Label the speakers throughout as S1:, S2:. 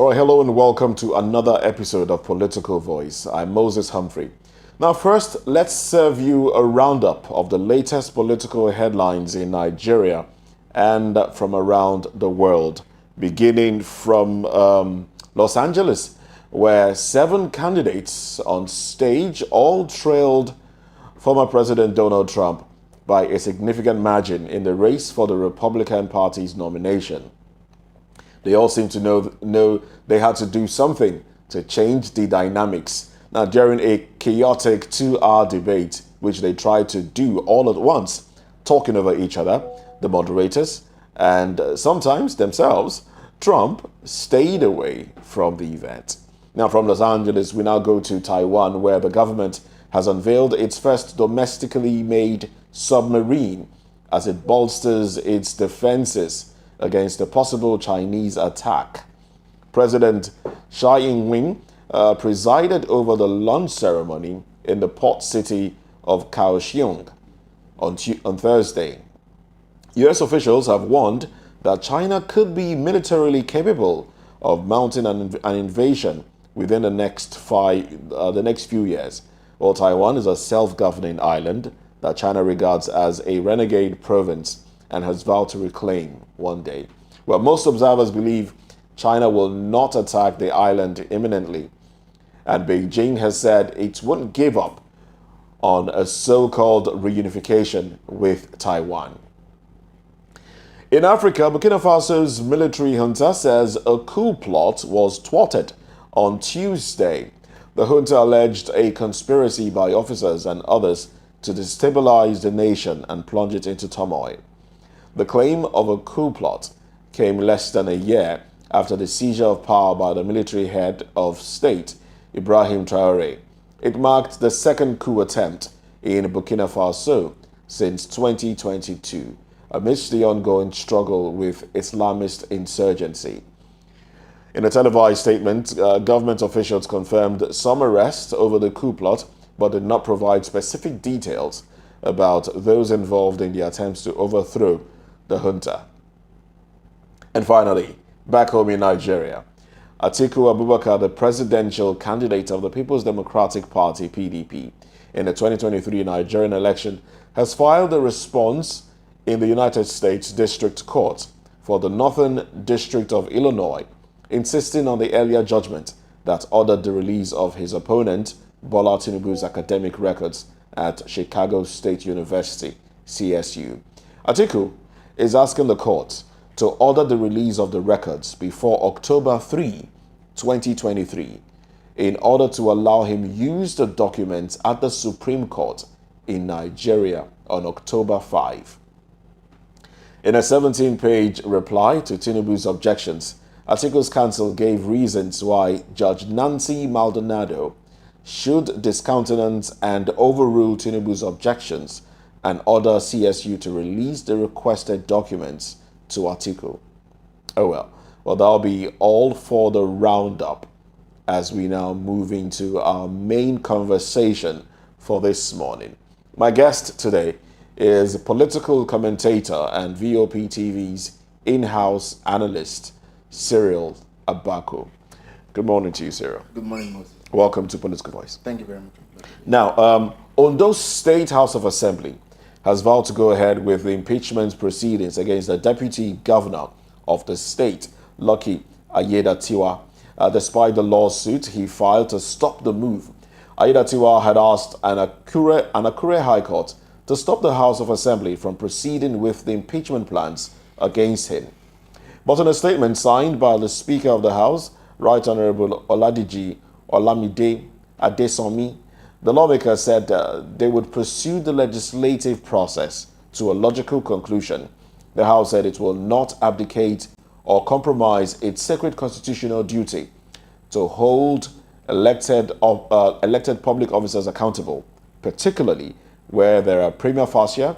S1: All right, hello and welcome to another episode of Political Voice. I'm Moses Humphrey. Now, first, let's serve you a roundup of the latest political headlines in Nigeria and from around the world, beginning from Los Angeles, where 7 candidates on stage all trailed former President Donald Trump by a significant margin in the race for the Republican Party's nomination. They all seem to know they had to do something to change the dynamics. Now, during a chaotic 2-hour debate, which they tried to do all at once, talking over each other, the moderators, and sometimes themselves, Trump stayed away from the event. Now, from Los Angeles, we now go to Taiwan, where the government has unveiled its first domestically made submarine as it bolsters its defenses against a possible Chinese attack. President Tsai Ing-wen presided over the launch ceremony in the port city of Kaohsiung on Thursday. U.S. officials have warned that China could be militarily capable of mounting an invasion within the next few years. While Taiwan is a self-governing island that China regards as a renegade province and has vowed to reclaim one day. Well, most observers believe China will not attack the island imminently, and Beijing has said it won't give up on a so-called reunification with Taiwan. In Africa, Burkina Faso's military junta says a coup plot was thwarted on Tuesday. The junta alleged a conspiracy by officers and others to destabilize the nation and plunge it into turmoil. The claim of a coup plot came less than a year after the seizure of power by the military head of state, Ibrahim Traoré. It marked the second coup attempt in Burkina Faso since 2022, amidst the ongoing struggle with Islamist insurgency. In a televised statement, government officials confirmed some arrests over the coup plot, but did not provide specific details about those involved in the attempts to overthrow the junta. And finally, back home in Nigeria, Atiku Abubakar, the presidential candidate of the People's Democratic Party, PDP, in the 2023 Nigerian election, has filed a response in the United States District Court for the Northern District of Illinois, insisting on the earlier judgment that ordered the release of his opponent, Bola Tinubu's academic records at Chicago State University, CSU. Atiku is asking the court to order the release of the records before October 3, 2023, in order to allow him use the documents at the Supreme Court in Nigeria on October 5. In a 17-page reply to Tinubu's objections, Atiku's counsel gave reasons why Judge Nancy Maldonado should discountenance and overrule Tinubu's objections and order CSU to release the requested documents to Atiku. Oh well, that'll be all for the roundup as we now move into our main conversation for this morning. My guest today is political commentator and VOP TV's in-house analyst, Cyril Abako. Good morning to you, Cyril.
S2: Good morning, Moses.
S1: Welcome to Political Voice.
S2: Thank you very much.
S1: Now, Ondo State House of Assembly has vowed to go ahead with the impeachment proceedings against the deputy governor of the state, Lucky Ayedatiwa. Despite the lawsuit he filed to stop the move, Ayedatiwa had asked an Akure High Court to stop the House of Assembly from proceeding with the impeachment plans against him. But in a statement signed by the Speaker of the House, Right Honorable Oladiji Olamide Adesomi, the lawmakers said they would pursue the legislative process to a logical conclusion. The House said it will not abdicate or compromise its sacred constitutional duty to hold elected public officers accountable, particularly where there are prima facie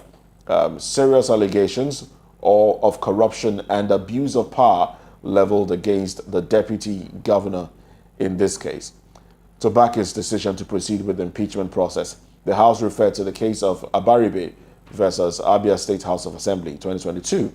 S1: serious allegations or of corruption and abuse of power leveled against the deputy governor in this case. To back its decision to proceed with the impeachment process, the House referred to the case of Abaribe versus Abia State House of Assembly 2022,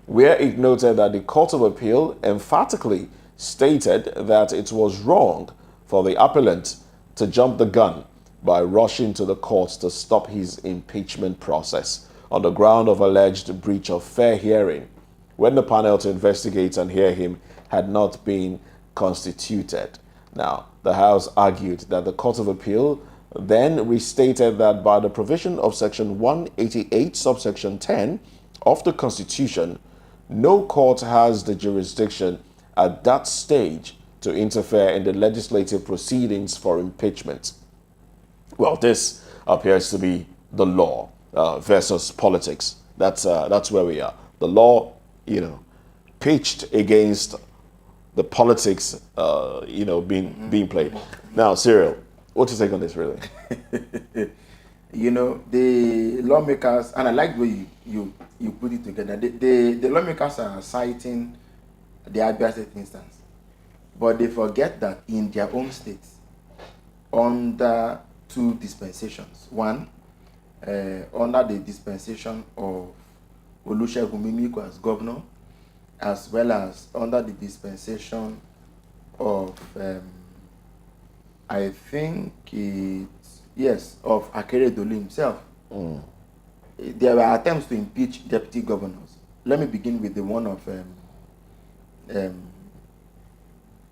S1: where it noted that the Court of Appeal emphatically stated that it was wrong for the appellant to jump the gun by rushing to the courts to stop his impeachment process on the ground of alleged breach of fair hearing when the panel to investigate and hear him had not been constituted. Now, the House argued that the Court of Appeal then restated that by the provision of Section 188, subsection 10 of the Constitution, no court has the jurisdiction at that stage to interfere in the legislative proceedings for impeachment. Well, this appears to be the law versus politics. That's where we are. The law, pitched against the politics, being played. Now, Cyril, what's your take on this, really?
S2: The lawmakers, and I like the way you put it together. The lawmakers are citing the Abia State instance, but they forget that in their own states, under two dispensations, one under the dispensation of Olusegun Mimiko as governor, as well as under the dispensation of I think of Akeredolu himself. There were attempts to impeach deputy governors. Let me begin with the one of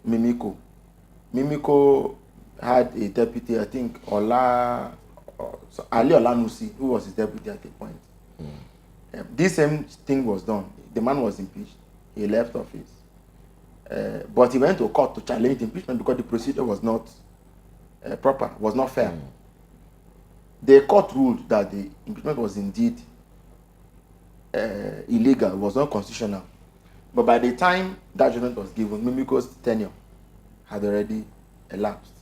S2: Mimiko. Mimiko had a deputy, I think Ali Olanusi, who was his deputy at a point. This same thing was done. The man was impeached. He left office. But he went to court to challenge the impeachment because the procedure was not proper, was not fair. The court ruled that the impeachment was indeed illegal, was not constitutional. But by the time that judgment was given, Mimiko's tenure had already elapsed.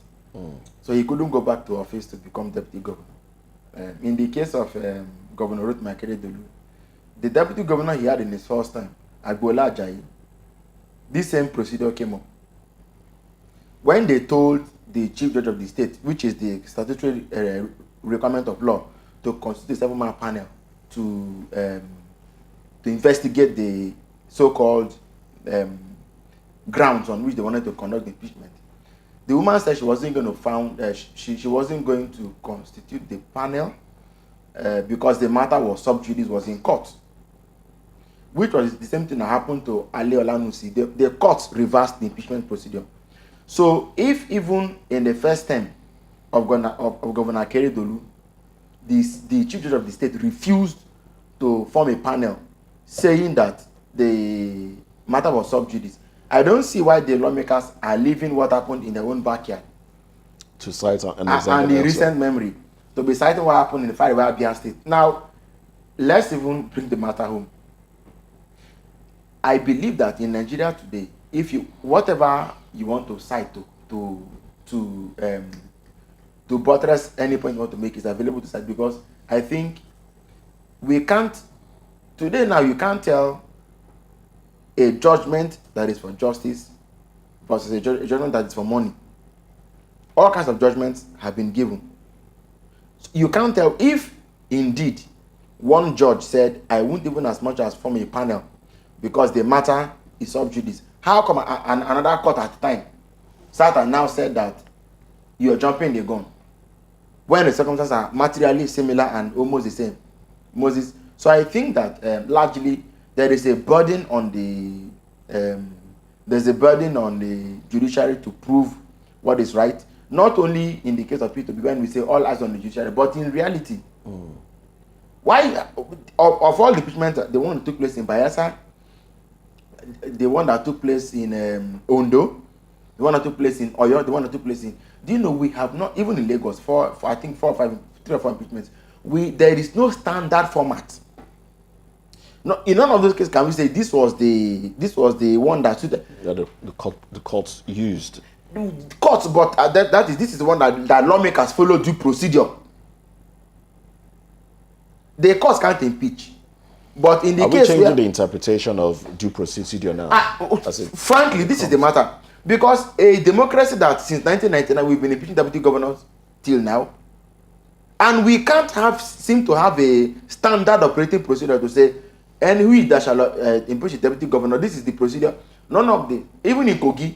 S2: So he couldn't go back to office to become deputy governor. In the case of Governor Rufai Akeredolu, the deputy governor he had in his first time, Agbola Ajayi, this same procedure came up. When they told the chief judge of the state, which is the statutory requirement of law, to constitute a 7-man panel to investigate the so-called grounds on which they wanted to conduct the impeachment, the woman said she wasn't going to she wasn't going to constitute the panel because the matter was sub judice, was in court, which was the same thing that happened to Ali Olanusi. The court reversed the impeachment procedure. So if even in the first term of Governor Akeredolu, the chief judge of the state refused to form a panel saying that the matter was sub judice, I don't see why the lawmakers are leaving what happened in their own backyard
S1: to cite an
S2: and the recent memory to be citing what happened in the Far Abia State. Now, let's even bring the matter home. I believe that in Nigeria today, if you whatever you want to cite to buttress any point you want to make is available to cite, because I think we can't today now you can't tell a judgment that is for justice versus a judgment that is for money. All kinds of judgments have been given. So you can't tell if indeed one judge said, I won't even as much as form a panel because the matter is sub judice. How come another court at the time sat and now said that you are jumping the gun when the circumstances are materially similar and almost the same? Moses. So I think that largely there is a burden on the judiciary to prove what is right. Not only in the case of P2B when we say all eyes on the judiciary, but in reality. Why of all the impeachment, the one that took place in Bayelsa, the one that took place in Ondo, the one that took place in Oyo, the one that took place in, do you know we have not, even in Lagos, for I think 3 or 4 impeachments, there is no standard format. No, in none of those cases can we say this was the one that
S1: the courts used.
S2: Courts, but this is the one that lawmakers follow due procedure. The courts can't impeach. But in the case
S1: we changing the interpretation of due procedure now?
S2: Frankly, this is the matter. Because a democracy that since 1999 we've been impeaching deputy governors till now, and we can't seem to have a standard operating procedure to say, and we that shall impeach a deputy governor, this is the procedure. none of the, even in Kogi,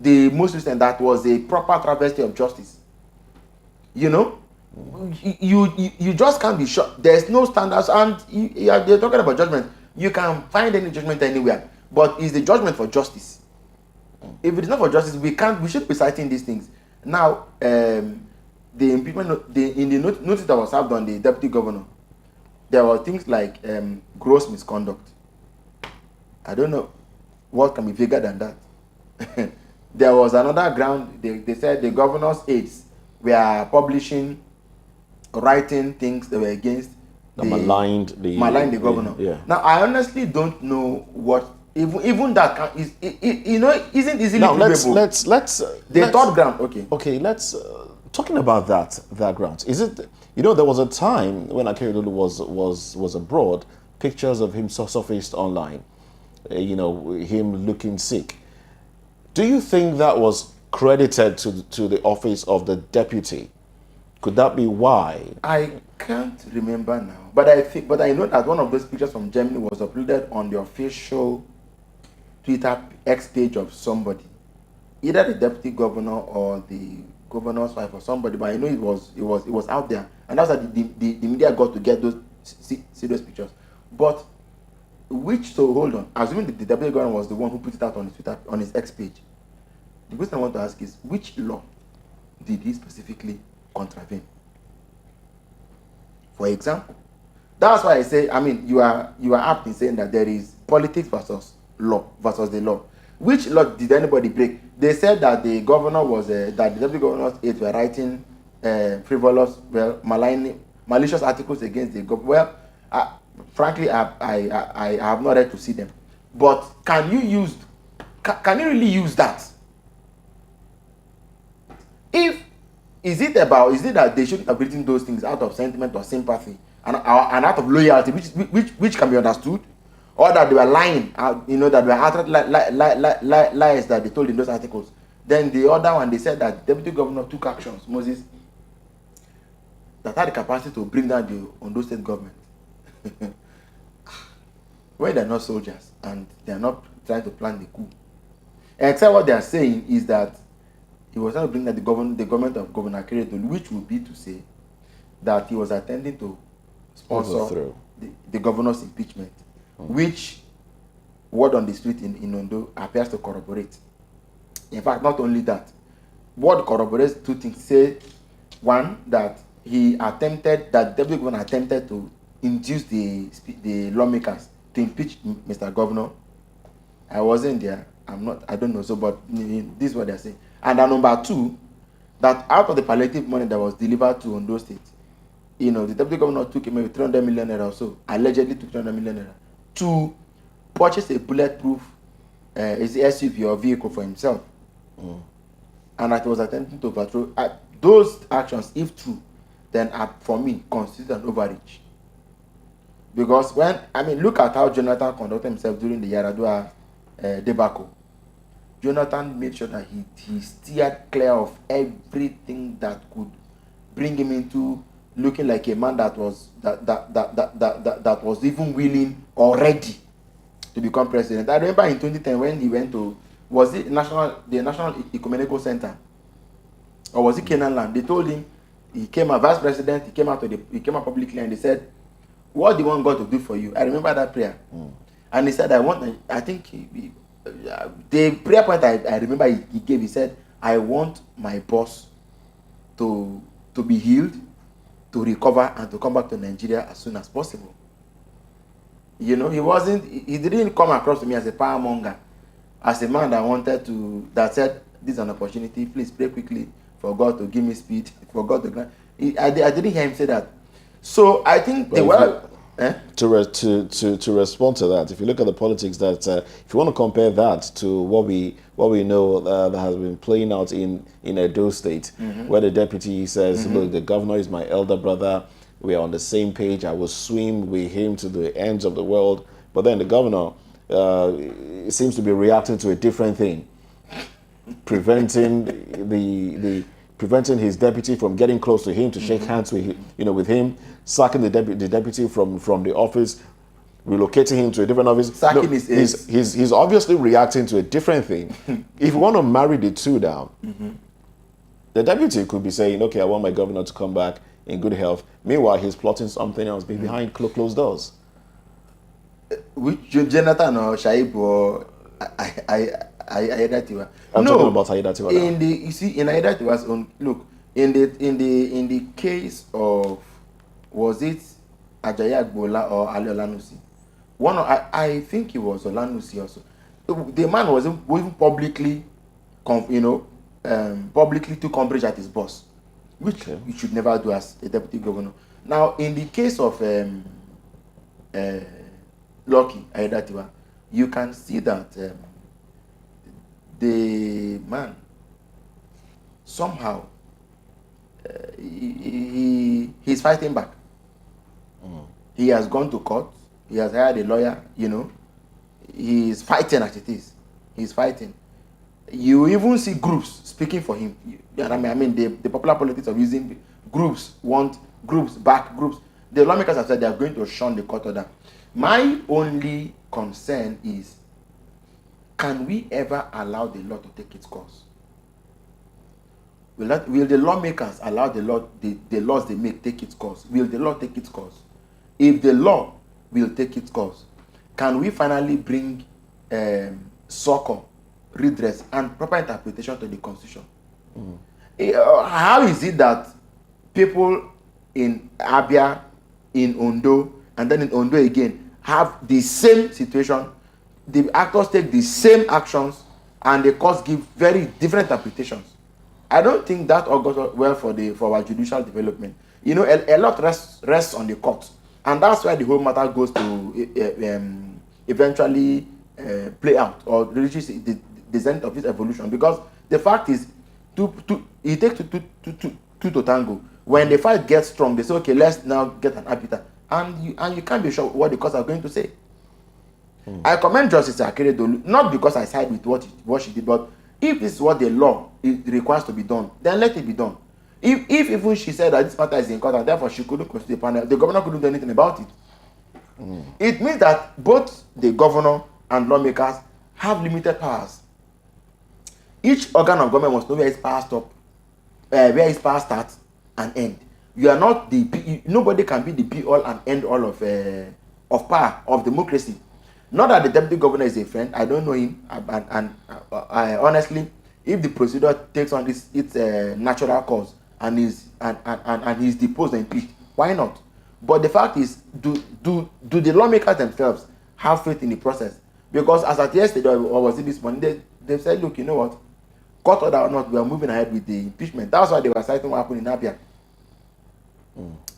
S2: the most recent, that was a proper travesty of justice. You know, you just can't be sure. There's no standards, and you're talking about judgment. You can find any judgment anywhere, but is the judgment for justice? If it is not for justice, we should be citing these things. Now, the impeachment, in the notice that was served on the deputy governor, there were things like gross misconduct. I don't know what can be bigger than that. There was another ground. They said the governor's aides were publishing, writing things that were against
S1: maligned the
S2: governor.
S1: Yeah.
S2: Now, I honestly don't know what even that can, isn't easily
S1: now
S2: provable.
S1: let's
S2: third ground.
S1: Okay, let's talking about that ground. Is it, there was a time when Akeredolu was abroad, pictures of him surfaced online, him looking sick. Do you think that was credited to the office of the deputy? Could that be why?
S2: I can't remember now, but I know that one of those pictures from Germany was uploaded on the official Twitter X page of somebody, either the deputy governor or the governor's wife or somebody. But I know it was out there, and that's how the media got to get those serious pictures. But hold on, assuming the deputy governor was the one who put it out on his Twitter, on his X page, the question I want to ask is, which law did he specifically contravene? For example, that's why I say, you are apt in saying that there is politics versus the law. Which law did anybody break? They said that the governor that the deputy governor's aides were writing frivolous, malicious articles against the government. Well, frankly, I have not read to see them. But can you really use that? Is it that they shouldn't have written those things out of sentiment or sympathy and out of loyalty, which can be understood, or that they were lying, that they were outright lies that they told in those articles? Then the other one, they said that the deputy governor took actions, Moses, that had the capacity to bring down the Ondo state government. When they're not soldiers and they're not trying to plan the coup. Except what they are saying is that he was trying to bring down the government of Governor Akeredolu, which would be to say that he was attempting to sponsor the governor's impeachment, which word on the street in Ondo appears to corroborate. In fact, not only that, what corroborates two things. Say, one, that the deputy governor attempted to induce the lawmakers to impeach Mr. Governor. I wasn't there. I don't know. So, but this is what they're saying. And then number two, that out of the palliative money that was delivered to Ondo State, the deputy governor took maybe 300 million naira or so, allegedly took 300 million naira, to purchase a bulletproof SUV or vehicle for himself. And that he was attempting to overthrow. Those actions, if true, then for me, constitute an overreach. Because look at how Jonathan conducted himself during the Yaradua debacle. Jonathan made sure that he steered clear of everything that could bring him into looking like a man that was even willing or ready to become president. I remember in 2010 when he went to, was it the National Ecumenical Center, or was it Canaan Land? They told him, he came as vice president. He came out publicly and they said, "What do you want God to do for you?" I remember that prayer, and he said, the prayer point I remember he gave, he said, "I want my boss to be healed, to recover, and to come back to Nigeria as soon as possible." He didn't come across to me as a power monger, as a man that said, "This is an opportunity, please pray quickly for God to give me speed, for God to grant." I didn't hear him say that. So I think to
S1: respond to that, if you look at the politics, that if you want to compare that to what we know that has been playing out in Edo State, where the deputy says, "Look, the governor is my elder brother. We are on the same page. I will swim with him to the ends of the world." But then the governor seems to be reacting to a different thing, preventing his deputy from getting close to him to shake hands with him, sacking the deputy from the office, relocating him to a different office.
S2: Sacking his aides.
S1: He's obviously reacting to a different thing. If you want to marry the two down, the deputy could be saying, okay, I want my governor to come back in good health. Meanwhile, he's plotting something else behind closed doors.
S2: Which Jonathan or Shaib or Aidatiwa?
S1: I'm talking about Aidatiwa.
S2: You see, in Aidatiwa's own look, in the case of, was it Ajayi Agbola or Ali Olanusi? I think it was Olanusi also. The man wasn't publicly, publicly took umbrage at his boss, which you should never do as a deputy governor. Now, in the case of Lucky Aidatiwa, you can see that the man somehow he's fighting back. He has gone to court. He has hired a lawyer. He is fighting as it is. He's fighting. You even see groups speaking for him. I mean, the popular politics of using groups want groups back groups. The lawmakers have said they are going to shun the court order. My only concern is, can we ever allow the law to take its course? Will the lawmakers allow the laws they make take its course? Will the law take its course? If the law will take its course, can we finally bring succor, redress, and proper interpretation to the Constitution? How is it that people in Abia, in Ondo, and then in Ondo again have the same situation? The actors take the same actions, and the courts give very different interpretations. I don't think that augurs well for our judicial development. A lot rests on the courts, and that's why the whole matter goes to eventually play out or reaches the zenith of its evolution. Because the fact is, it takes two to tango. When the fight gets strong, they say, okay, let's now get an arbiter, and you can't be sure what the courts are going to say. I commend Justice Akeredolu, not because I side with what she did, but if this is what the law requires to be done, then let it be done. If even she said that this matter is in court and therefore she couldn't constitute a panel, the governor couldn't do anything about it. It means that both the governor and lawmakers have limited powers. Each organ of government must know where its power stop, where its power starts and end. You are not nobody can be the be all and end all of power of democracy. Not that the deputy governor is a friend. I don't know him, and honestly, if the procedure takes on its natural course and he's deposed and impeached, why not? But the fact is, do the lawmakers themselves have faith in the process? Because as at yesterday, or was it this morning, they said, look, you know what, court order or not, we are moving ahead with the impeachment. That's why they were citing what happened in Abia.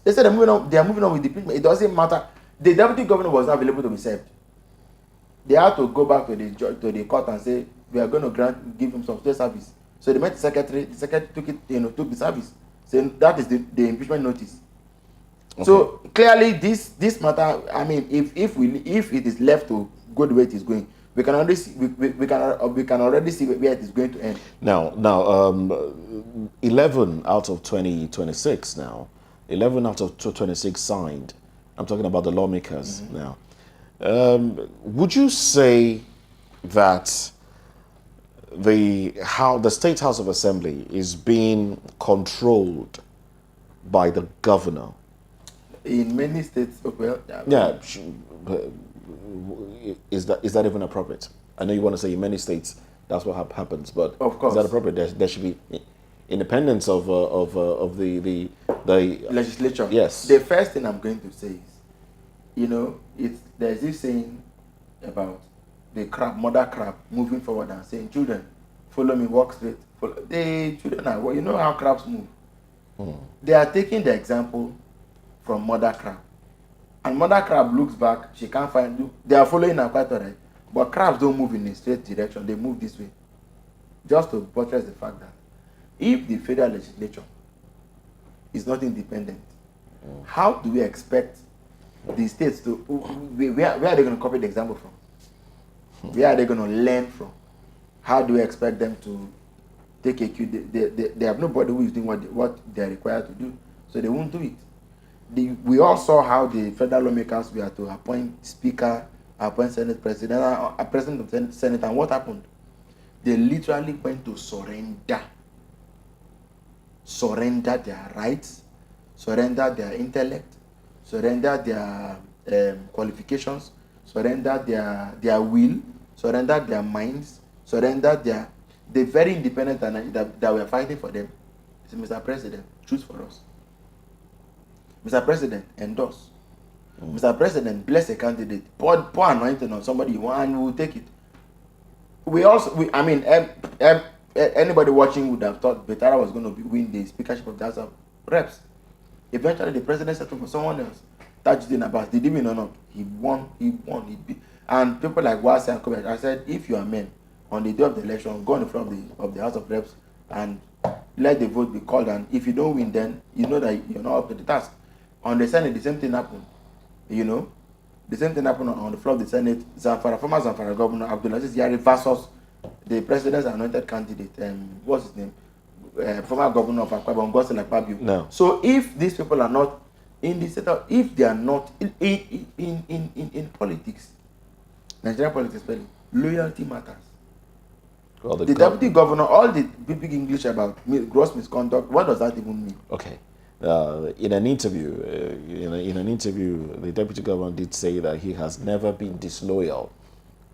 S2: They said they are moving on with the impeachment. It doesn't matter. The deputy governor was not available to be served. They had to go back to the court and say, we are going to give him some state service. So they met the secretary took the service, saying that is the impeachment notice. Okay. So clearly this matter, I mean, if it is left to go the way it is going, we can already see where it is going to end.
S1: Now 11 out of 26 now. 11 out of 26 signed. I'm talking about the lawmakers now. Would you say that the State House of Assembly is being controlled by the governor?
S2: In many states, well,
S1: yeah. Is that even appropriate? I know you want to say in many states that's what happens, but
S2: of course,
S1: is that appropriate? There should be independence of the
S2: legislature.
S1: Yes.
S2: The first thing I'm going to say is, there's this saying about the mother crab moving forward and saying, children, follow me, walk straight. The children are, well, you know how crabs move. They are taking the example from mother crab. And mother crab looks back, she can't find you. They are following her quite alright. But crabs don't move in a straight direction, they move this way. Just to buttress the fact that if the federal legislature is not independent, how do we expect the states to, where are they going to copy the example from? Where are they going to learn from? How do we expect them to take a cue? They have nobody who is doing what they are required to do, so they won't do it. we all saw how the federal lawmakers were to appoint speaker, appoint Senate president, president of the Senate, and what happened? They literally went to surrender their rights, surrender their intellect, surrender their qualifications, surrender their will, surrender their minds, surrender the very independent that we are fighting for them. So, Mr. President, choose for us. Mr. President, endorse. Mr. President, bless a candidate. Pour anointing on somebody you want, and we'll take it. Anybody watching would have thought Betara was going to win the speakership of the House of Reps. Eventually, the president settled for someone else. Tajudeen Abbas, did he win or not? He won. And people like Wasi and Kobe, I said, if you are men, on the day of the election, go on the floor of the House of Reps and let the vote be called. And if you don't win, then you know that you're not up to the task. On the Senate, the same thing happened. The same thing happened on the floor of the Senate. Former Zamfara Governor Abdulaziz Yari versus the president's anointed candidate. What's his name? Former Governor of Akwa Ibom.
S1: No.
S2: So if these people are not in the setup, if they are not in politics, Nigerian politics, loyalty matters.
S1: Well,
S2: the deputy governor, all the big English about gross misconduct, what does that even mean?
S1: Okay. In an interview, the deputy governor did say that he has never been disloyal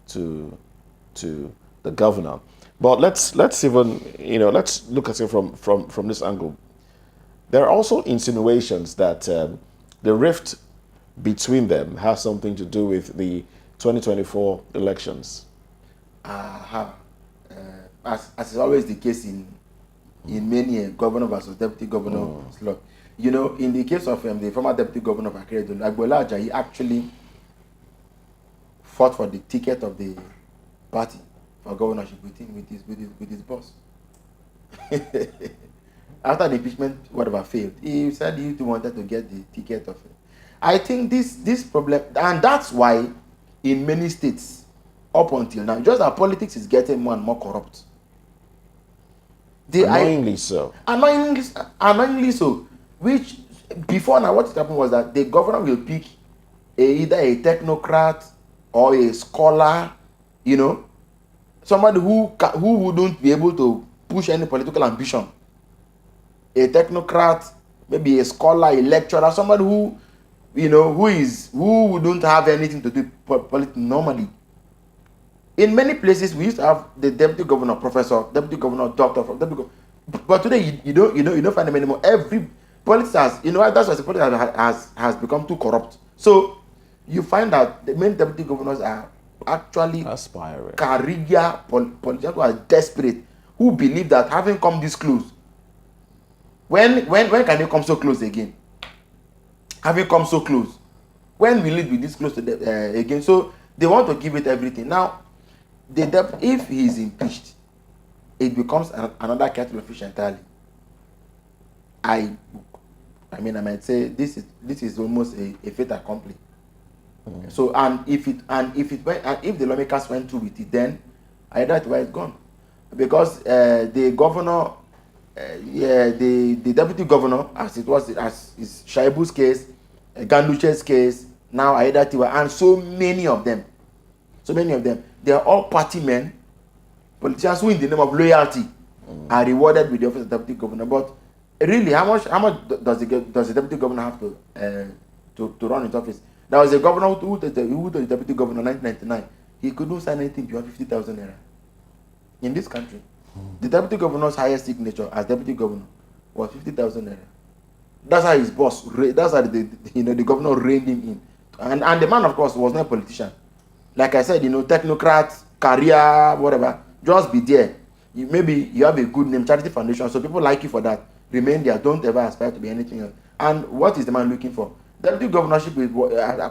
S1: to the governor. But let's even let's look at it from this angle. There are also insinuations that the rift between them has something to do with the 2024 elections.
S2: As is always the case in many governor versus deputy governor slot. In the case of the former deputy governor of Akere, Agbola Ajayi actually fought for the ticket of the party for governorship with his boss. After the impeachment, whatever failed, he said he wanted to get the ticket of it. I think this problem, and that's why in many states, up until now, just that politics is getting more and more corrupt.
S1: Annoyingly so.
S2: Annoyingly so. Which, before now, what happened was that the governor will pick either a technocrat or a scholar, somebody who wouldn't be able to push any political ambition. A technocrat, maybe a scholar, a lecturer, somebody who wouldn't have anything to do with politics normally. In many places, we used to have the deputy governor, professor, deputy governor, doctor, but today you don't find them anymore. Every politics has, that's why the politics has become too corrupt. So you find that the main deputy governors are actually
S1: aspiring
S2: career politicians who are desperate, who believe that having come this close, when can they come so close again? Having come so close, when will it be this close to them again? So they want to give it everything. Now, if he is impeached, it becomes another kettle of fish entirely. I might say this is almost a fait accompli. So if the lawmakers went through with it, then I doubt why it's gone, because the governor, the deputy governor, as is Shaibu's case, Ganduche's case, now Aida Tiwa, and so many of them, they are all party men, politicians who, in the name of loyalty, are rewarded with the office of deputy governor. But really, how much does the deputy governor have to run his office? There was a governor who told the deputy governor in 1999 he couldn't sign anything beyond 50,000 naira in this country. The deputy governor's highest signature as deputy governor was 50,000 naira. That's how his boss. That's how the governor reined him in. And the man, of course, was not a politician. Like I said, technocrat, career, whatever. Just be there. Maybe you have a good name, charity foundation, so people like you for that. Remain there. Don't ever aspire to be anything else. And what is the man looking for? Deputy governorship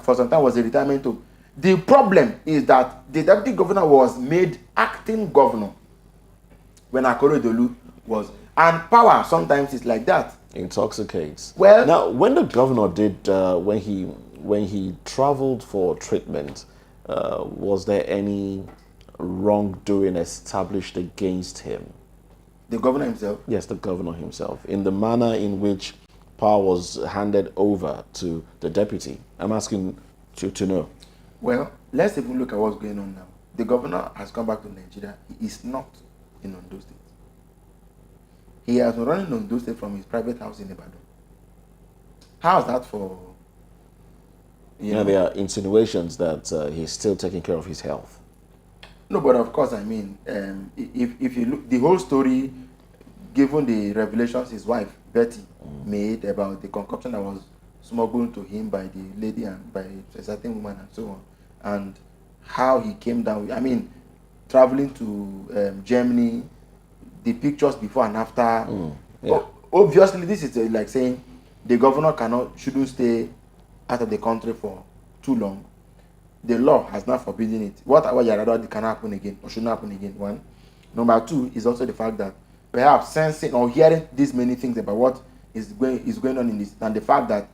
S2: for some time was a retirement home. The problem is that the deputy governor was made acting governor when Akoredolu was. And power sometimes is like that.
S1: Intoxicates.
S2: Well,
S1: now, when the governor did, when he traveled for treatment, was there any wrongdoing established against him?
S2: The governor himself?
S1: Yes, the governor himself. In the manner in which power was handed over to the deputy? I'm asking to know.
S2: Well, let's even look at what's going on now. The governor has come back to Nigeria. He is not in Ondo State. He has been running Ondo State from his private house in Ibadan. How is that for?
S1: You know, there are insinuations that he's still taking care of his health.
S2: No, but of course, I mean, if you look, the whole story, given the revelations his wife, Betty, made about the concoction that was smuggled to him by the lady and by a certain woman and so on, and how he came down, I mean, traveling to Germany, the pictures before and after.
S1: Yeah.
S2: Obviously, this is like saying the governor shouldn't stay out of the country for too long. The law has not forbidden it. What Yaradua can happen again or shouldn't happen again. One. Number two is also the fact that perhaps sensing or hearing these many things about what is going on in this, and the fact that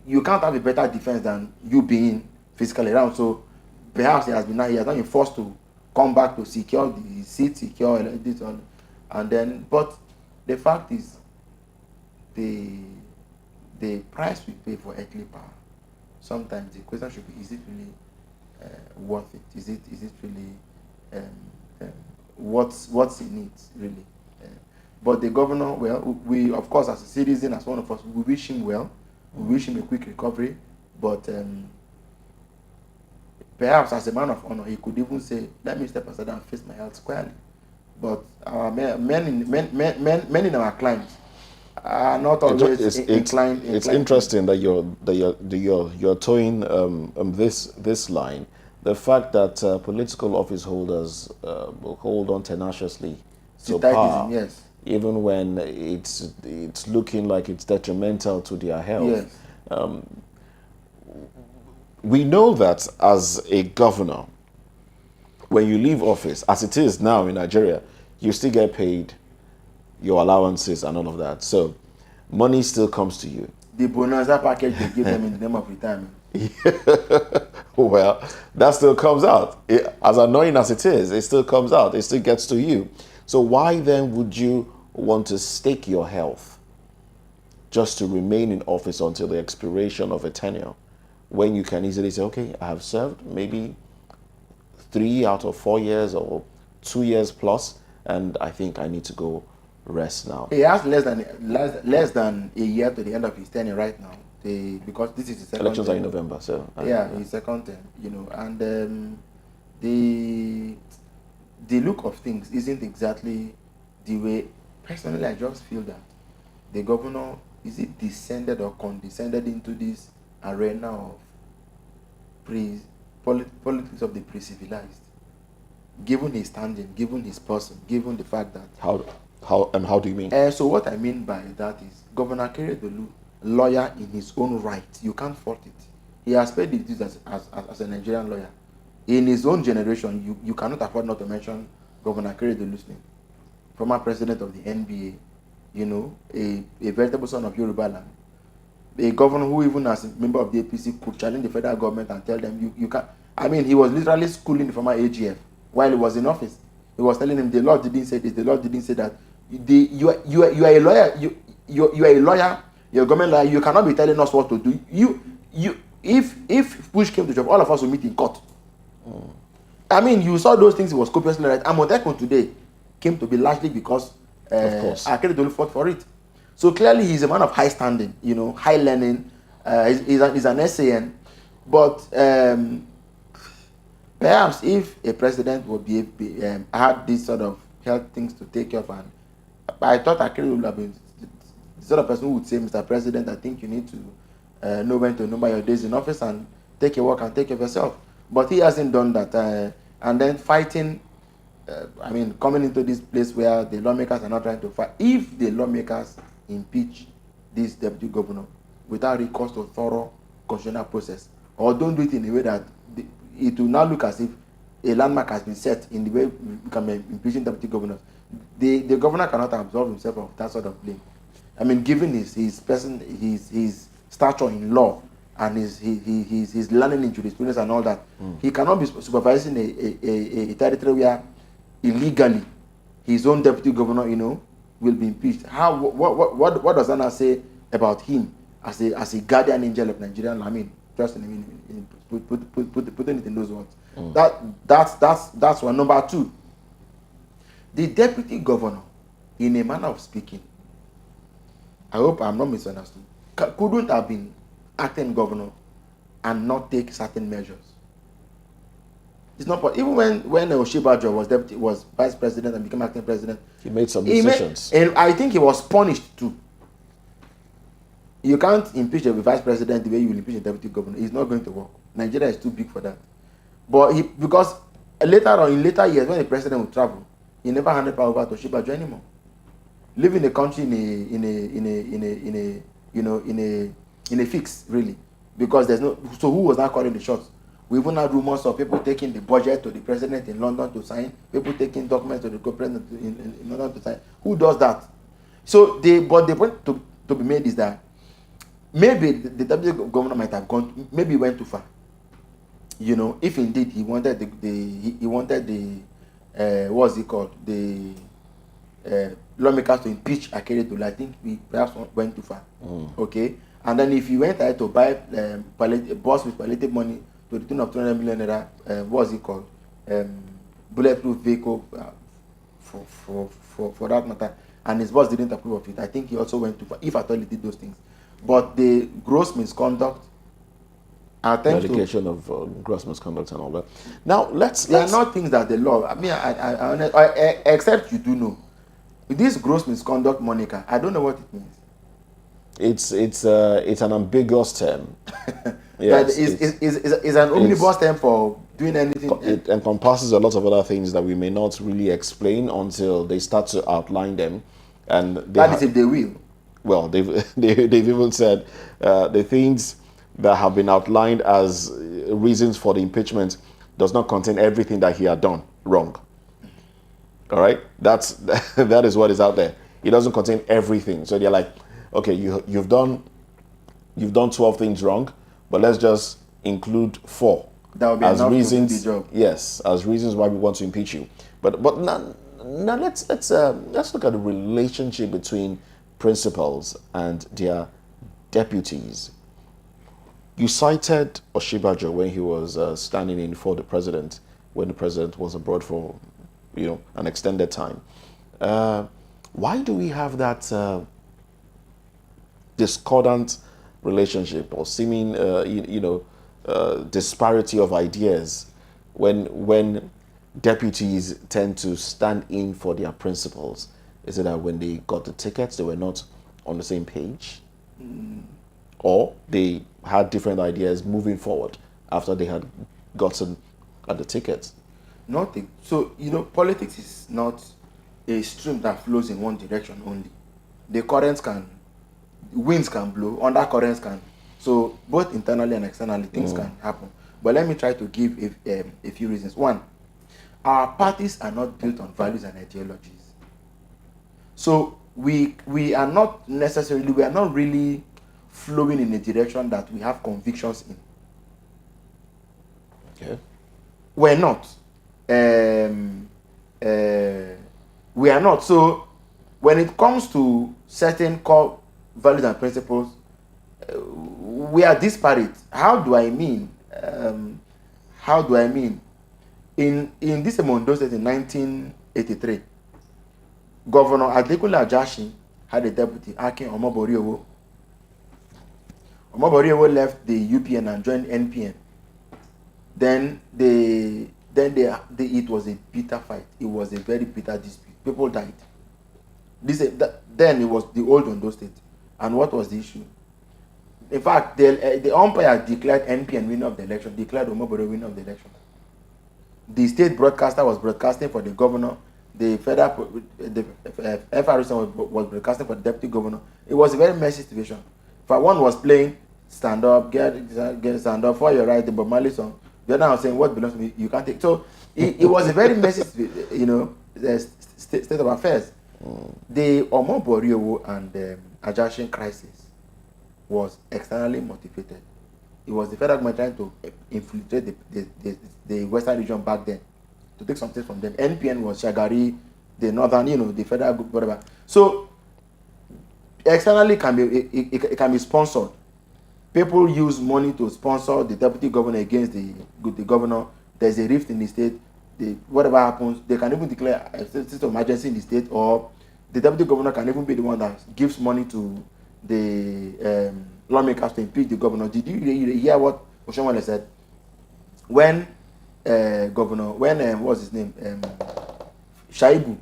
S2: you can't have a better defense than you being physically around. So perhaps he has not been forced to come back to secure the seat, secure this one, and then. But the fact is, the price we pay for earthly power. Sometimes the question should be: is it really worth it? Is it really what's in it really? But the governor, well, we of course as a citizen, as one of us, we wish him well. We wish him a quick recovery. But perhaps as a man of honor, he could even say, "Let me step aside and face my health squarely." But our men in our climes are not always inclined.
S1: It's interesting that you're towing this line. The fact that political office holders will hold on tenaciously to power,
S2: yes,
S1: even when it's looking like it's detrimental to their health.
S2: Yes.
S1: We know that as a governor, when you leave office, as it is now in Nigeria, you still get paid your allowances and all of that. So money still comes to you.
S2: The bonanza package they give them in the name of retirement.
S1: Well, that still comes out. As annoying as it is, it still comes out. It still gets to you. So why then would you want to stake your health just to remain in office until the expiration of a tenure, when you can easily say, okay, I have served maybe 3 out of 4 years or 2 years plus, and I think I need to go rest now.
S2: He has less than a year to the end of his tenure right now. Because this is his second
S1: Elections
S2: term.
S1: are in November, so
S2: his second term, and the look of things isn't exactly the way. Personally, I just feel that the governor descended or condescended into this arena of politics of the pre-civilized, given his standing, given his person, given the fact that
S1: how do you mean?
S2: So what I mean by that is Governor Keredolu, lawyer in his own right, you can't fault it. He has paid his dues as a Nigerian lawyer. In his own generation, you cannot afford not to mention Governor Keredolu's name, former president of the NBA, a veritable son of Yoruba land, a governor who even as a member of the APC could challenge the federal government and tell them you can't. I mean, he was literally schooling the former AGF while he was in office. He was telling him the law didn't say this, the law didn't say that. You are a lawyer. You are a lawyer. You're a government lawyer. You cannot be telling us what to do. If push came to shove, all of us will meet in court. I mean, you saw those things. He was copiously right. Amotekun today came to be largely because Akeredolu fought for it. So clearly, he's a man of high standing. High learning. He's an SAN, but perhaps if a president would had this sort of health things to take care of, and I thought Akeredolu would have been the sort of person who would say, Mr. President, I think you need to know when to number your days in office and take your work and take care of yourself. But he hasn't done that. And then fighting, coming into this place where the lawmakers are not trying to fight. If the lawmakers impeach this deputy governor without recourse to thorough constitutional process, or don't do it in a way that it will now look as if a landmark has been set in the way we can be impeaching deputy governors, the governor cannot absolve himself of that sort of blame. I mean, given his stature in law and his learning in jurisprudence and all that, he cannot be supervising a territory where illegally his own deputy governor, will be impeached. What does that now say about him as a guardian angel of Nigerian. I mean, just putting it in those words. That's one. Number two, the deputy governor, in a manner of speaking, I hope I'm not misunderstood, couldn't have been acting governor and not take certain measures. It's not even when Oshibajo was vice president and became acting president,
S1: he made some decisions.
S2: And I think he was punished too. You can't impeach the vice president the way you will impeach the deputy governor. It's not going to work. Nigeria is too big for that. But because later on, in later years, when the president would travel, he never handed power over to Oshibajo anymore. Living the country in a fix, really, because there's no. So who was not calling the shots? We even had rumors of people taking the budget to the president in London to sign, people taking documents to the president in London to sign. Who does that? So but the point to be made is that maybe the deputy governor might have gone, maybe went too far. You know, if indeed he wanted the what's it called, the lawmakers to impeach Akeredolu, I think we perhaps went too far. Okay, and then if he went ahead to buy a bus with palliative money to the tune of 200 million naira, what's it called, bulletproof vehicle for that matter, and his boss didn't approve of it, I think he also went too far, if at all he did those things. But the gross misconduct,
S1: allegation of gross misconduct and all that. Now
S2: they are not things that the law. I mean, I except you do know. With this gross misconduct moniker, I don't know what it means.
S1: It's an ambiguous term. Yes,
S2: it's an omnibus term for doing anything.
S1: It encompasses a lot of other things that we may not really explain until they start to outline them, and
S2: that is if they will.
S1: Well, they've even said the things that have been outlined as reasons for the impeachment does not contain everything that he had done wrong. All right, that is what is out there. It doesn't contain everything. So they're like, okay, you've done 12 things wrong, but let's just include 4
S2: that would be
S1: as
S2: enough
S1: reasons.
S2: to do the job.
S1: Yes, as reasons why we want to impeach you. But now let's look at the relationship between principals and their deputies. You cited Oshibajo when he was standing in for the president, when the president was abroad for an extended time. Why do we have that discordant relationship or seeming disparity of ideas when deputies tend to stand in for their principals? Is it that when they got the tickets, they were not on the same page? Or they had different ideas moving forward after they had gotten at the tickets?
S2: Nothing. So, politics is not a stream that flows in one direction only. The winds can blow, undercurrents can. So, both internally and externally, things can happen. But let me try to give a few reasons. One, our parties are not built on values and ideologies. So, we are not really flowing in a direction that we have convictions in.
S1: Okay.
S2: We're not. We are not. So when it comes to certain core values and principles, we are disparate. How do I mean? In this Ondo State in 1983, Governor Adekunle Ajasin had a deputy, Akin Omoboriowo. Omoboriowo left the UPN and joined NPN. Then it was a bitter fight. It was a very bitter dispute. People died. Then it was the old Ondo State. And what was the issue? In fact, the umpire declared NPN winner of the election, declared Omoboriowo winner of the election. The state broadcaster was broadcasting for the governor. The federal, the FRC was broadcasting for the deputy governor. It was a very messy situation. For one was playing stand up, get stand up for your right, the Bob Marley song. The other was saying what belongs to me, you can't take. So it was a very messy, state of affairs. The Omoboriowo and Ajasin crisis was externally motivated. It was the federal government trying to infiltrate the western region back then to take something from them. NPN was Shagari, the northern, the federal whatever. So externally it can be sponsored. People use money to sponsor the deputy governor against the governor. There's a rift in the state. Whatever happens, they can even declare a state of emergency in the state, or the deputy governor can even be the one that gives money to the lawmakers to impeach the governor. Did you hear what Oseni said? When governor, what's his name? Shaibu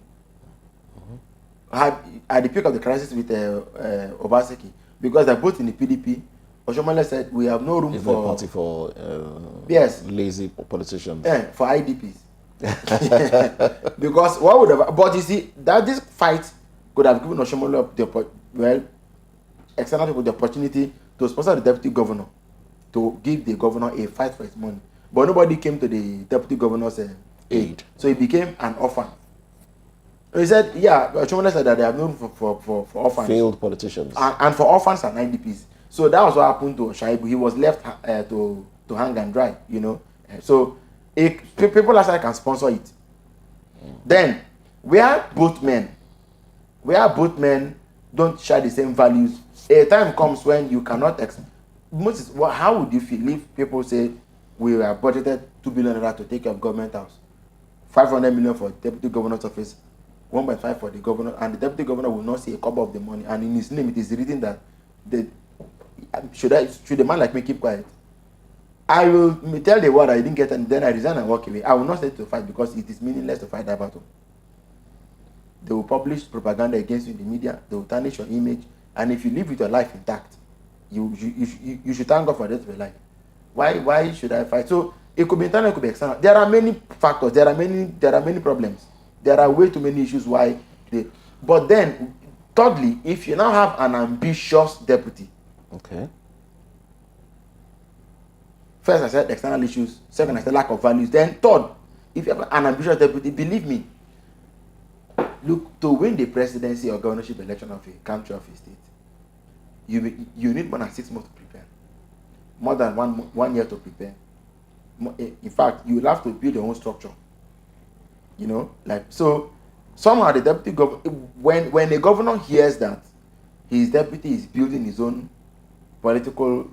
S2: had at the peak of the crisis with Obaseki, because they're both in the PDP. Oseni said we have no room for
S1: party for
S2: yes,
S1: lazy politicians.
S2: For IDPs. Because what would have, but you see that this fight could have given Oseni external people the opportunity to sponsor the deputy governor, to give the governor a fight for his money. But nobody came to the deputy governor's aid. So he became an orphan. He said, Oseni said that they have no room for orphans.
S1: Failed politicians.
S2: And for orphans and IDPs. So that was what happened to Shaibu. He was left to hang and dry, you know. So people outside can sponsor it. Then, where both men don't share the same values, a time comes when you cannot how would you feel if people say we are budgeted 2 billion to take care of government house, 500 million for deputy governor's office, 1.5 for the governor, and the deputy governor will not see a couple of the money, and in his name it is written that should a man like me keep quiet? I will tell the world I didn't get, and then I resign and walk away. I will not stay to fight, because it is meaningless to fight that battle. They will publish propaganda against you in the media. They will tarnish your image, and if you live with your life intact, you should thank God for the rest of your life. Why should I fight? So it could be internal, it could be external. There are many factors. There are many problems. There are way too many issues why but then, thirdly, if you now have an ambitious deputy.
S1: Okay.
S2: First, I said external issues. Second, I said lack of values. Then third, if you have an ambitious deputy, believe me, look, to win the presidency or governorship election of a country, of a state, you need more than 6 months to prepare. More than one year to prepare. In fact, you will have to build your own structure. You know, like, so somehow the deputy governor, when a governor hears that his deputy is building his own political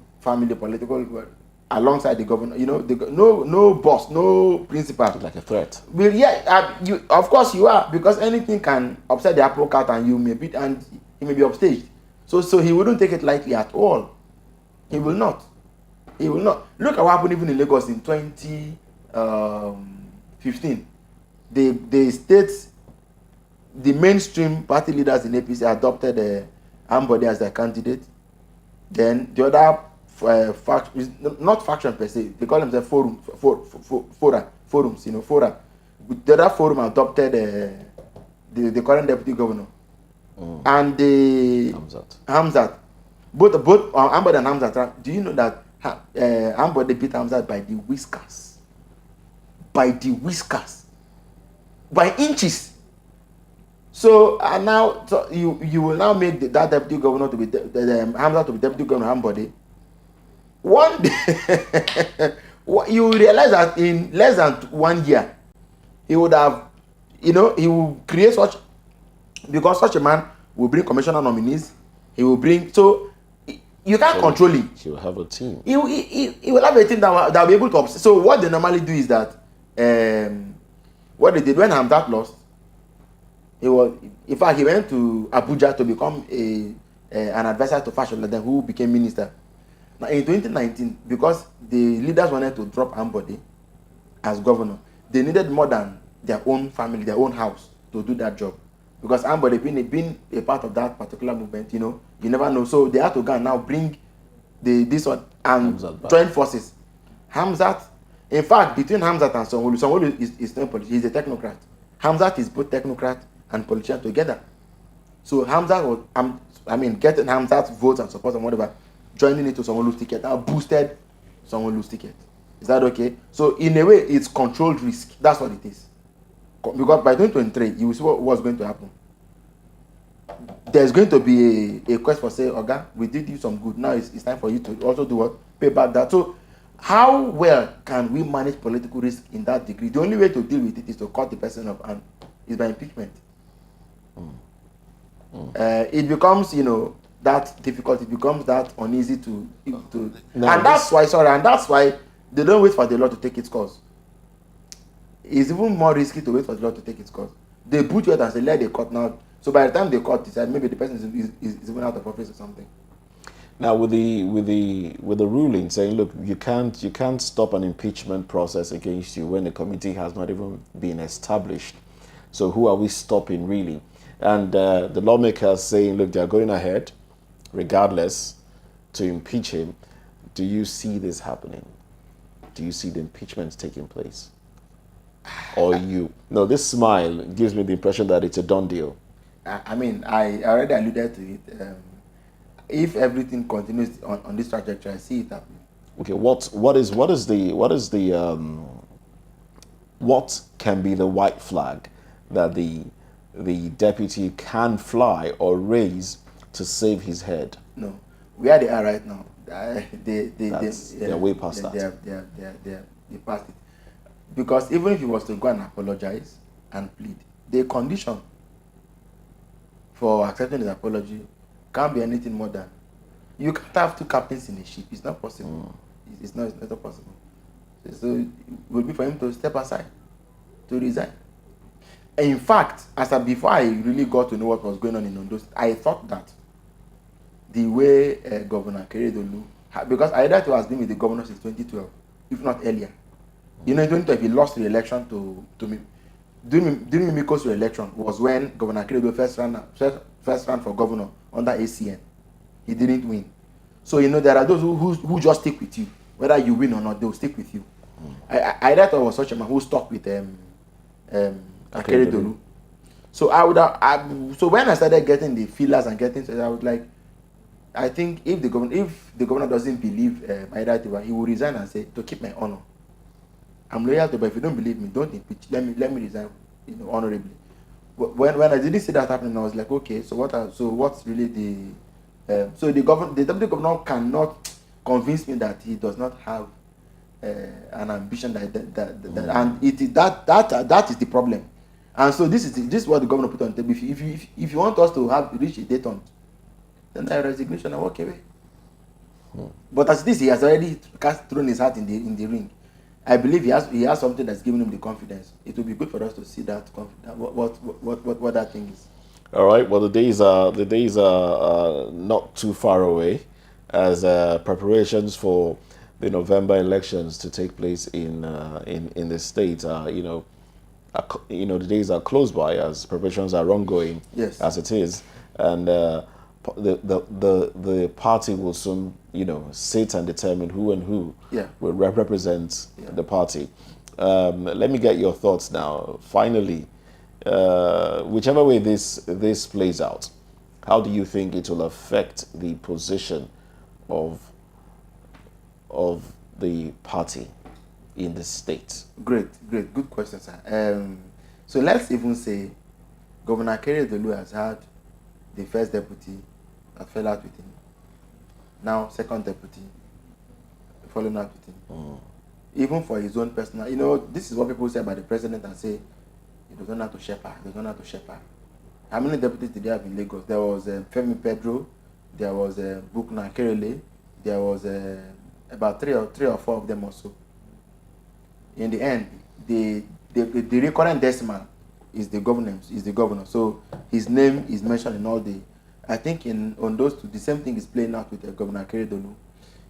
S2: alongside the governor, you know, no boss, no principal.
S1: It's like a threat.
S2: Well, you of course you are, because anything can upset the apple cart, and he may be upstaged. So he wouldn't take it lightly at all. He will not. Look at what happened even in Lagos in 2015. The mainstream party leaders in APC adopted Ambode as their candidate. Then the other not faction per se, they call themselves forums, you know, fora. The other forum adopted the current deputy governor. And the Hamzat. Both Ambode and Hamzat. Do you know that Ambode beat Hamzat by the whiskers? By inches. So now you will now make that deputy governor to be Hamzat to be deputy governor Ambode. One day you realize that in less than 1 year he would have, he will create such, because such a man will bring commissioner nominees. He will bring, so you can't control him.
S1: He will have a team.
S2: He will have a team that will be able to. So what they normally do is that what they did when Hamzat lost, he went to Abuja to become an advisor to Fashola, then who became minister. Now in 2019, because the leaders wanted to drop Ambode as governor, they needed more than their own family, their own house to do that job. Because Ambode being a part of that particular movement, you never know. So they had to go and now bring this one and join forces. Hamzat, in fact, between Hamzat and Sanwo-Olu is he's a technocrat. Hamzat is both technocrat and politician together. So Hamzat was, getting Hamzat's votes and support and whatever, joining it to Sanwo-Olu's ticket, now boosted Sanwo-Olu's ticket. Is that okay? So in a way, it's controlled risk. That's what it is. Because by 2023, you will see what's going to happen. There's going to be a quest for, say, Oga, we did you some good. Now it's time for you to also do what? Pay back that. So how well can we manage political risk in that degree? The only way to deal with it is to cut the person off, and is by impeachment. it becomes, that difficult. It becomes that uneasy
S1: Now
S2: and that's why they don't wait for the law to take its course. It's even more risky to wait for the law to take its course. They put you out and say, let the court now. So by the time the court decide, maybe the person is even out of office or something.
S1: Now, with the ruling saying, look, you can't stop an impeachment process against you when the committee has not even been established. So who are we stopping really? And the lawmakers saying, look, they are going ahead, regardless, to impeach him. Do you see this happening? Do you see the impeachment taking place? Or you? No, this smile gives me the impression that it's a done deal.
S2: I mean, I already alluded to it. If everything continues on this trajectory, I see it happening.
S1: Okay, what can be the white flag that the deputy can fly or raise to save his head?
S2: No, where they are right now,
S1: they're way past that.
S2: They passed it. Because even if he was to go and apologize and plead, the condition for accepting his apology can't be anything more than you can't have two captains in a ship. It's not possible. It's not possible. So it would be for him to step aside, to resign. In fact, before I really got to know what was going on in Ondo, I thought that the way Governor Keredolu, because Aiyedatiwa has been with the governor since 2012, if not earlier. In 2012, he lost the election to me. During Mimiko's re-election was when Governor Keredolu first ran for governor under ACN. He didn't win. So there are those who just stick with you. Whether you win or not, they will stick with you. Aiyedatiwa was such a man who stuck with Keredolu. So so when I started getting the feelers and getting, I was like, I think if the governor doesn't believe Aiyedatiwa, he will resign and say, to keep my honor, I'm loyal to, but if you don't believe me, don't impeach. Let me resign, honorably. When I didn't see that happening, I was like, okay, so what's really the deputy governor cannot convince me that he does not have an ambition and that is the problem. And so this is what the governor put on the table. If you want us to reach a date on, then the resignation, I walk away. But as it is, he has already thrown his hat in the ring. I believe he has something that's giving him the confidence. It will be good for us to see that what that thing is.
S1: All right. Well, the days are not too far away, as preparations for the November elections to take place in the state. The days are close by as preparations are ongoing.
S2: Yes.
S1: As it is, and the party will soon sit and determine who will represent the party. Let me get your thoughts now. Finally, whichever way this plays out, how do you think it will affect the position of the party in the state?
S2: Great, good question, sir. So let's even say Governor Keredolu has had the first deputy that fell out with him. Now second deputy falling out with him. Even for his own personal, this is what people say about the president and say he does not know how to shepherd. How many deputies did they have in Lagos? There was Femi Pedro, there was Bukna Kerele, there was about three or four of them also. In the end, the recurrent decimal is the governor. So his name is mentioned in all the. I think on those two, the same thing is playing out with Governor Keredolu.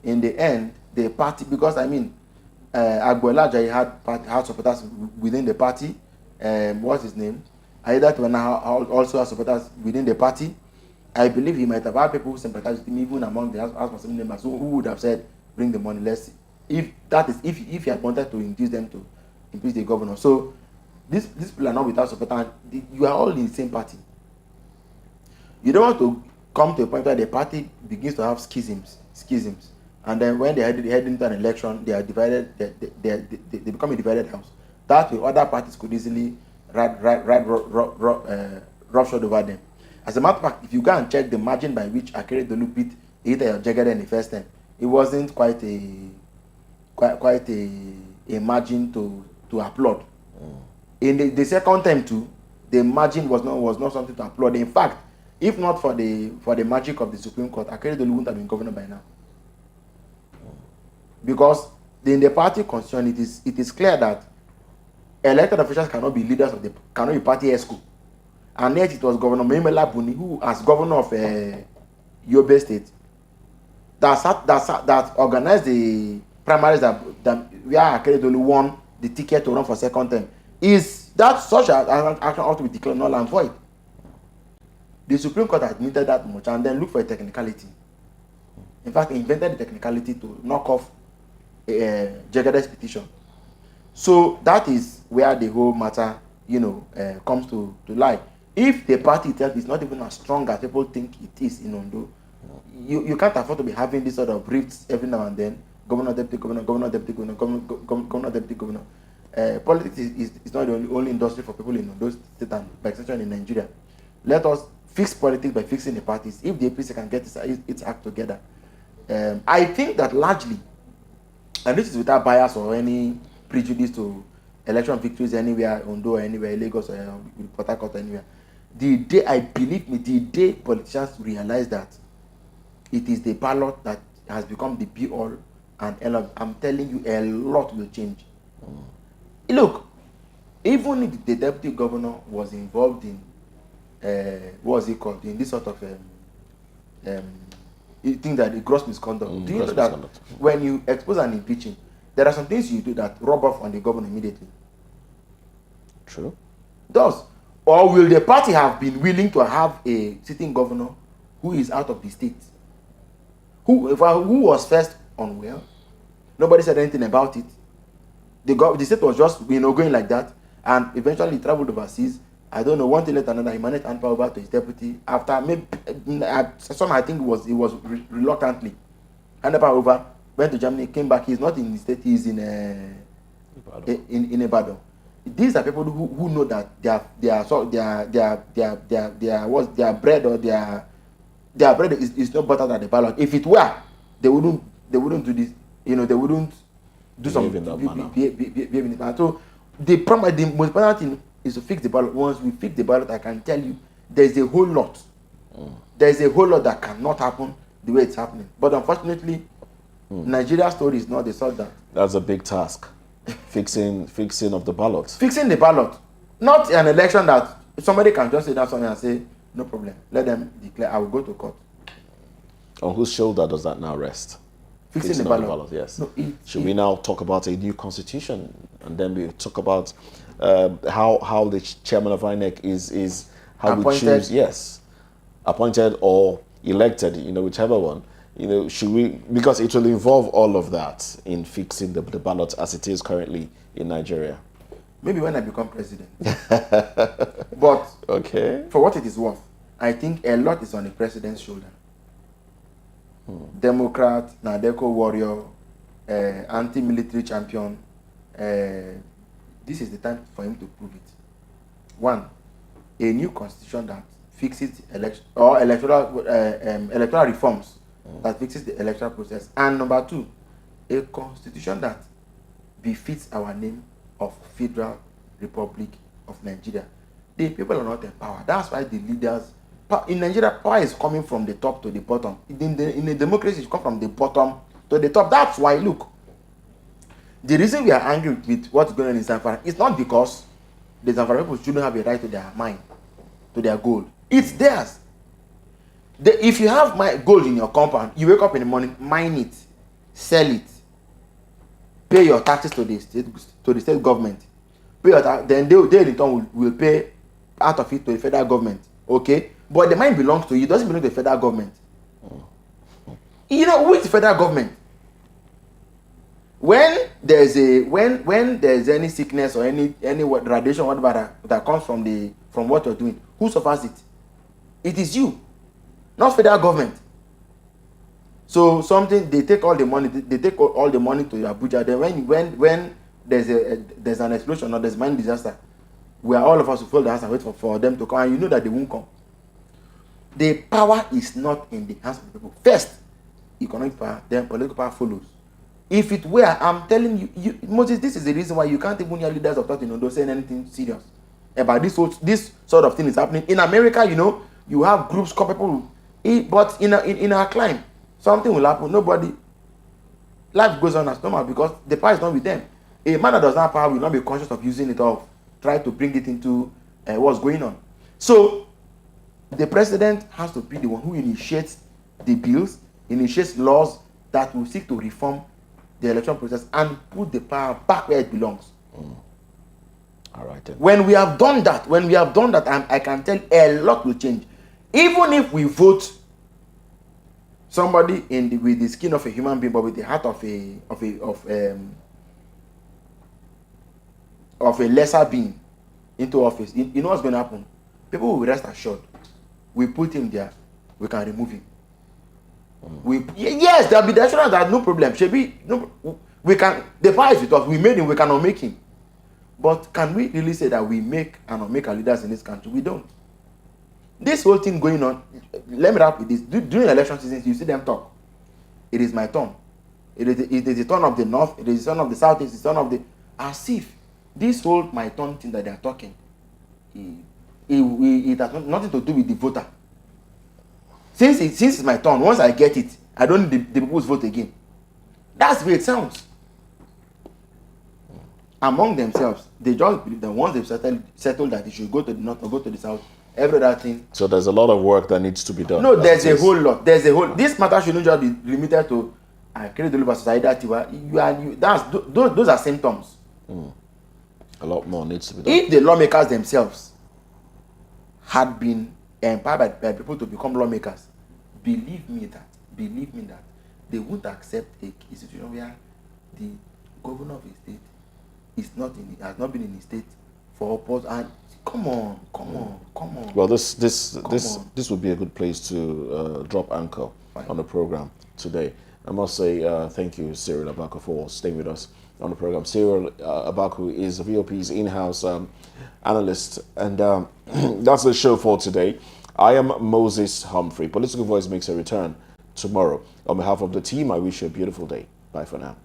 S2: In the end, the party, because Agbola Ajayi had supporters within the party. What's his name? Aiyedatiwa also has supporters within the party. I believe he might have had people who sympathize with him, even among the House of Assembly members, who would have said, "Bring the money." Let's see. If he had wanted to induce them to impeach the governor. So these people are not without support. You are all in the same party. You don't want to come to a point where the party begins to have schisms, and then when they head into an election, they are divided. They become a divided house. That way, other parties could easily ride roughshod over them. As a matter of fact, if you go and check the margin by which Akeredolu beat Ita Jegede in the first time, it wasn't quite a margin to applaud. In the second time too, the margin was not something to applaud. In fact, If not for the magic of the Supreme Court, Akeredolu wouldn't have been governor by now. Because in the party constitution, it is clear that elected officials cannot be leaders of cannot be party ESCO. And yet it was Governor Memela Buni, who, as governor of Yobe State, that organized the primaries that where Akeredolu won the ticket to run for second term. Is that such an action ought to be declared null and void? The Supreme Court admitted that much and then looked for a technicality. In fact, invented the technicality to knock off Jagede's petition. So that is where the whole matter, comes to lie. If the party itself is not even as strong as people think it is in Ondo, you can't afford to be having this sort of rifts every now and then. Governor, deputy governor, governor, deputy governor, governor, deputy governor. Politics is not the only industry for people in Ondo State and by extension in Nigeria. Let us fix politics by fixing the parties. If the APC can get its act together, I think that largely, and this is without bias or any prejudice to election victories anywhere, Ondo or anywhere, Lagos or Port Harcourt or anywhere, the day politicians realize that it is the ballot that has become the be-all and end, I'm telling you, a lot will change. Look, even if the deputy governor was involved in in this sort of you think that the gross misconduct. Do you know that when you expose an impeaching, there are some things you do that rub off on the governor immediately?
S1: True.
S2: Does. Or will the party have been willing to have a sitting governor who is out of the state? Who was first unwell? Nobody said anything about it. The state was just going like that, and eventually he traveled overseas. I don't know, one thing later another, he managed to hand power over to his deputy. After maybe some, I think it was reluctantly handed power over, went to Germany, came back. He's not in the state, he's in Ibadan. These are people who know that their bread or their bread is not better than the ballot. If it were, they wouldn't do this. They wouldn't do something. So the most important thing is to fix the ballot. Once we fix the ballot, I can tell you there's a whole lot. There's a whole lot that cannot happen the way it's happening. But unfortunately, Nigeria's story is not the sort that.
S1: That's a big task. Fixing of the ballot.
S2: Fixing the ballot. Not an election that somebody can just sit down somewhere and say, no problem, let them declare, I will go to court.
S1: On whose shoulder does that now rest?
S2: Fixing the ballot.
S1: Yes.
S2: No,
S1: Should we now talk about a new constitution, and then we talk about how the chairman of INEC is how appointed. We choose? Yes, appointed or elected, whichever one. Should we, because it will involve all of that in fixing the ballot as it is currently in Nigeria.
S2: Maybe when I become president. But
S1: okay,
S2: for what it is worth, I think a lot is on the president's shoulder. Democrat, Nadeko warrior, anti-military champion. This is the time for him to prove it. One, a new constitution that fixes electoral reforms that fixes the electoral process. And number two, a constitution that befits our name of Federal Republic of Nigeria. The people are not empowered. That's why the leaders in Nigeria, power is coming from the top to the bottom. In a democracy, it comes from the bottom to the top. That's why, look, the reason we are angry with what's going on in Zamfara is not because the Zamfara people shouldn't have a right to their mind, to their gold. It's theirs. If you have gold in your compound, you wake up in the morning, mine it, sell it, pay your taxes to the state government. Then they in return will pay out of it to the federal government. Okay? But the mine belongs to you, it doesn't belong to the federal government. Who is the federal government? When there's any sickness or any radiation, whatever that comes from what you're doing, who suffers it? It is you, not federal government. So they take all the money. They take all the money to Abuja. Then when there's an explosion or there's mine disaster, where all of us will fold the hands and wait for them to come, and you know that they won't come. The power is not in the hands of the people. First, economic power, then political power follows. If it were, I'm telling you, Moses, this is the reason why you can't even hear leaders of thought in Ondo saying anything serious about this sort of thing is happening. In America, You have groups, people. But in our climb, something will happen. Nobody. Life goes on as normal because the power is not with them. A man that does not have power will not be conscious of using it or try to bring it into what's going on. So the president has to be the one who initiates the bills, initiates laws that will seek to reform the election process and put the power back where it belongs.
S1: All right then.
S2: When we have done that, I can tell a lot will change. Even if we vote somebody with the skin of a human being, but with the heart of a lesser being into office, you know what's going to happen? People will rest assured. We put him there, we can remove him. Yes, there'll be the assurance that no problem. We can. The power is with us. We made him. We cannot make him. But can we really say that we make and not make our leaders in this country? We don't. This whole thing going on. Let me wrap with this. During election seasons, you see them talk. It is my turn. It is the turn of the north. It is the turn of the south. It is the turn of the. As if this whole my turn thing that they are talking, it has nothing to do with the voter. Since it's my turn, once I get it, I don't need the people's vote again. That's the way it sounds. Among themselves, they just believe that once they've settled that they should go to the north or go to the south, every other thing.
S1: So there's a lot of work that needs to be done.
S2: No, there's a whole lot. This matter shouldn't just be limited to Akeredolu versus Aida Tiwa. Those are symptoms.
S1: A lot more needs to be done.
S2: If the lawmakers themselves had been empowered by people to become lawmakers, believe me that they won't accept a situation where the governor of a state has not been in the state for purpose. And come on.
S1: Well, this would be a good place to drop anchor on the program today. I must say thank you, Cyril Abaku, for staying with us on the program. Cyril Abaku is VOP's in-house analyst, and that's the show for today. I am Moses Humphrey. Political Voice makes a return tomorrow. On behalf of the team, I wish you a beautiful day. Bye for now.